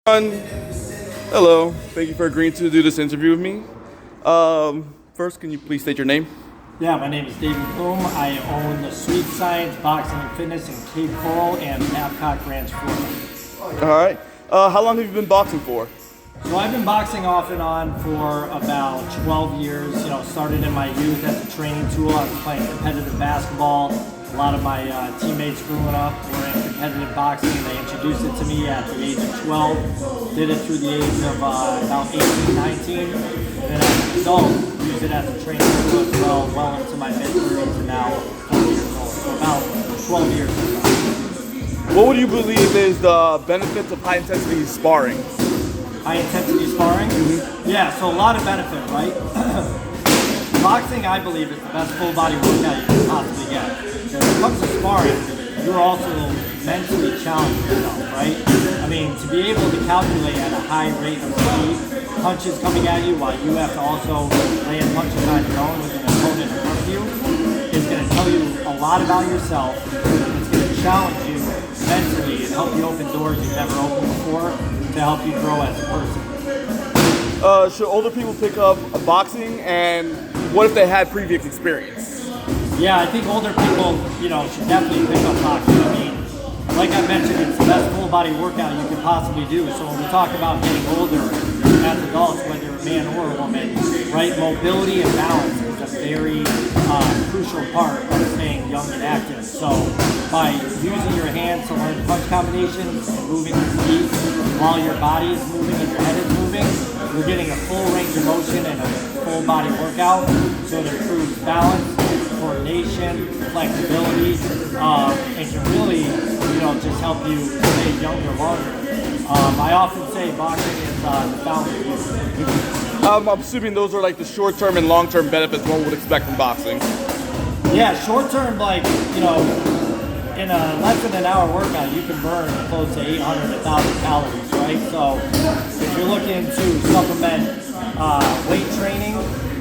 Hello, thank you for agreeing to do this interview with me. First, can you please state your name? Yeah, my name is David Bloom. I own the Sweet Science Boxing and Fitness in Cape Coral and Babcock Ranch, Florida. All right. How long have you been boxing for? So I've been boxing off and on for about 12 years. Started in my youth as a training tool. I was playing competitive basketball. A lot of my teammates growing up were in competitive boxing, and they introduced it to me at the age of 12. Did it through the age of about 18, 19. And then as an adult, used it as a training tool as well into my mid-30s, and now 40 years old. So about 12 years ago. What would you believe is the benefits of high-intensity sparring? High-intensity sparring? Mm-hmm. Yeah, so a lot of benefit, right? Boxing, I believe, is the best full-body workout you can possibly get. When it comes to sparring, you're also mentally challenging yourself, right? I mean, to be able to calculate at a high rate of speed, punches coming at you while you have to also land punches on your own with an opponent in front of you, is going to tell you a lot about yourself. It's going to challenge you mentally and help you open doors you've never opened before to help you grow as a person. Should older people pick up boxing, and what if they had previous experience? Yeah, I think older people, should definitely pick up boxing. I mean, like I mentioned, it's the best full body workout you could possibly do. So when we talk about getting older as adults, whether you're a man or a woman, right, mobility and balance is a very crucial part of staying young and active. So by using your hands to learn punch combinations and moving your feet while your body is moving and your head is moving, you're getting a full range of motion and a full body workout. So it improves balance, coordination, flexibility, and can really, just help you stay younger longer. I often say boxing is the fountain of youth. I'm assuming those are like the short-term and long-term benefits one would expect from boxing. Yeah, short-term, in a less than an hour workout, you can burn close to 800 to 1,000 calories, right? So if you're looking to supplement weight training,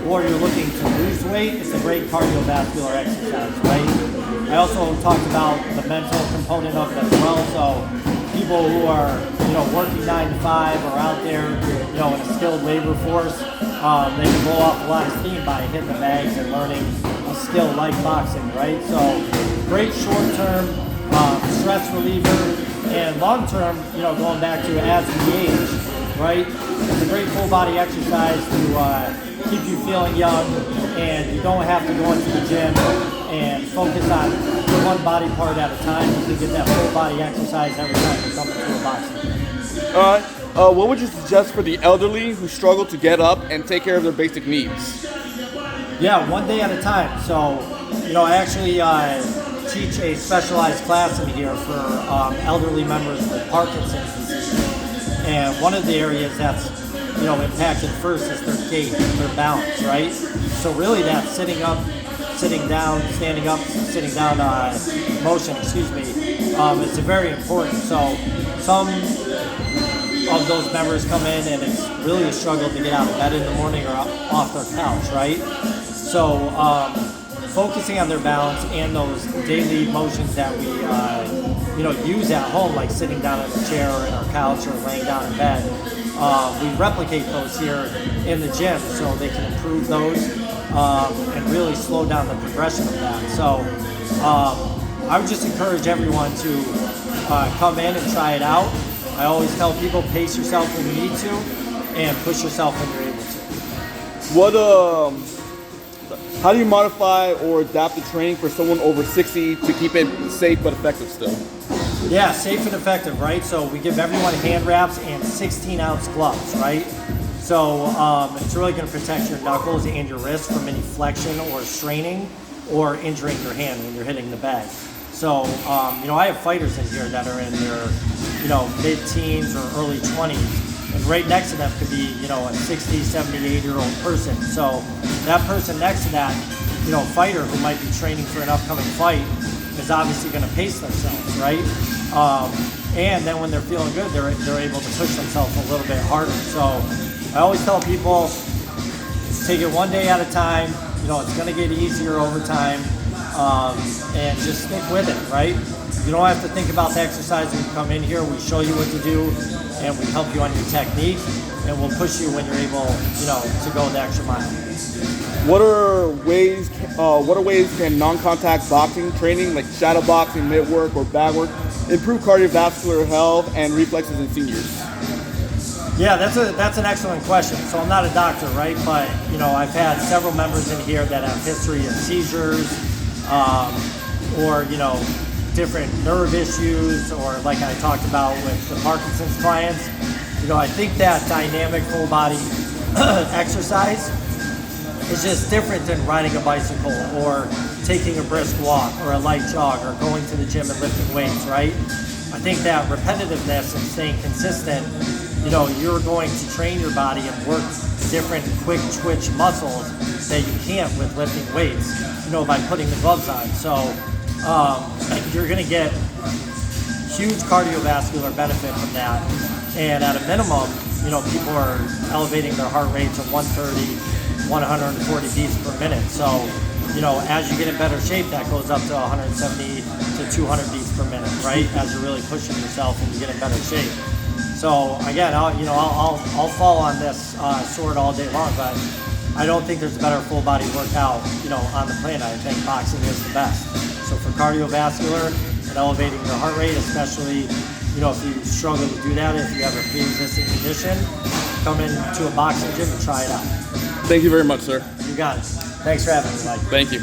or you're looking to lose weight, it's a great cardiovascular exercise, right? I also talked about the mental component of it as well. So people who are, working 9 to 5 or out there, in a skilled labor force, they can blow off a lot of steam by hitting the bags and learning a skill like boxing, right? So great short-term stress reliever, and long-term, going back to as we age, right? It's a great full-body exercise to keep you feeling young, and you don't have to go into the gym and focus on one body part at a time. You can get that full body exercise every time you come into a boxing. All right. What would you suggest for the elderly who struggle to get up and take care of their basic needs? Yeah, one day at a time. So, I actually teach a specialized class in here for elderly members with Parkinson's disease. And one of the areas that's impacted first is their gait, their balance, right? So really that's sitting up, sitting down, standing up, sitting down motion, it's very important. So some of those members come in and it's really a struggle to get out of bed in the morning or off their couch, right? So focusing on their balance and those daily motions that we use at home, like sitting down in a chair or in our couch or laying down in bed, we replicate those here in the gym so they can improve those and really slow down the progression of that. So I would just encourage everyone to come in and try it out. I always tell people, pace yourself when you need to and push yourself when you're able to. How do you modify or adapt the training for someone over 60 to keep it safe but effective still? Yeah, safe and effective, right? So we give everyone hand wraps and 16-ounce gloves, right? So it's really going to protect your knuckles and your wrist from any flexion or straining or injuring your hand when you're hitting the bag. So, I have fighters in here that are in their, mid-teens or early 20s. And right next to them could be, a 60, 78-year-old person. So that person next to that, fighter who might be training for an upcoming fight is obviously going to pace themselves, right? And then when they're feeling good, they're able to push themselves a little bit harder. So I always tell people, take it one day at a time. It's going to get easier over time, and just stick with it, right? You don't have to think about the exercise when you come in here. We show you what to do. and we help you on your technique, and we'll push you when you're able, to go the extra mile. What are ways can non-contact boxing training, like shadow boxing, mitt work, or bag work, improve cardiovascular health and reflexes in seniors? Yeah, that's an excellent question. So I'm not a doctor, right? But I've had several members in here that have history of seizures, or different nerve issues, or like I talked about with the Parkinson's clients. I think that dynamic full body exercise is just different than riding a bicycle or taking a brisk walk or a light jog or going to the gym and lifting weights, right? I think that repetitiveness and staying consistent, you're going to train your body and work different quick twitch muscles that you can't with lifting weights, by putting the gloves on. So you're going to get huge cardiovascular benefit from that. And at a minimum, people are elevating their heart rate to 130, 140 beats per minute. So, as you get in better shape, that goes up to 170 to 200 beats per minute, right? As you're really pushing yourself and you get in better shape. So again, I'll fall on this sword all day long, but I don't think there's a better full body workout, on the planet. I think boxing is the best. So for cardiovascular and elevating your heart rate, especially, if you struggle to do that, if you have a pre-existing condition, come into a boxing gym and try it out. Thank you very much, sir. You got it. Thanks for having me, Mike. Thank you.